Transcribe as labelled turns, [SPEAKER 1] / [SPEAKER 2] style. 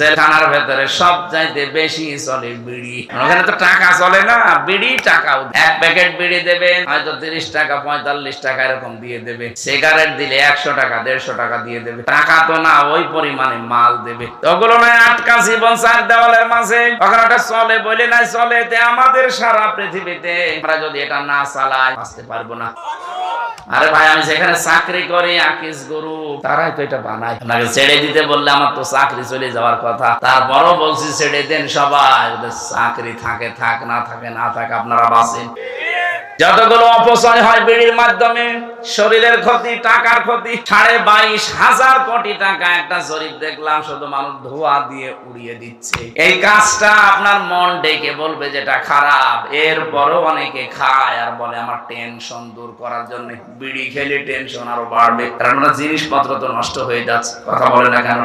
[SPEAKER 1] জেলখানার ভেতরে সব চাইতে বেশি চলে বিড়ি। ওখানে তো টাকা চলে না, বিড়ি টাকা। এক প্যাকেট বিড়ি দেবে হয়তো 30 টাকা 45 টাকা এরকম দিয়ে দেবে। সিগারেট দিলে 100 টাকা 150 টাকা দিয়ে দেবে। টাকা তো না, ওই পরিমাণে মাল দেবে। ওগুলো নয় আটকা জীবন চার দেওয়ালের মাঝে। ওখানে ওটা চলে বলে নাই চলে। আমাদের সারা পৃথিবীতে আমরা যদি এটা না চালাই বাঁচতে পারবো না। আরে ভাই, আমি যেখানে চাকরি করি আকিস গরু, তারাই তো এটা বানায়। আপনাকে ছেড়ে দিতে বললে আমার তো চাকরি চলে যাওয়ার কথা, তারপরও বলছি ছেড়ে দেন সবাই। চাকরি থাকে থাক, না থাকে না থাক, আপনারা বাঁচেন। যতগুলো অপচয় হয় বিড়ির মাধ্যমে, শরীরের ক্ষতি, টাকার ক্ষতি। 22,500 কোটি টাকা একটা জরিপ দেখলাম, শুধু মানুষ ধোঁয়া দিয়ে উড়িয়ে দিচ্ছে। এই কাজটা আপনার মন ডেকে বলবে যেটা খারাপ, এরপরও অনেকে খায় আর বলে আমার টেনশন দূর করার জন্য। বিড়ি খেলে টেনশন আরো বাড়বে, কারণ জিনিসপত্র তো নষ্ট হয়ে যাচ্ছে। কথা বলে না কেন?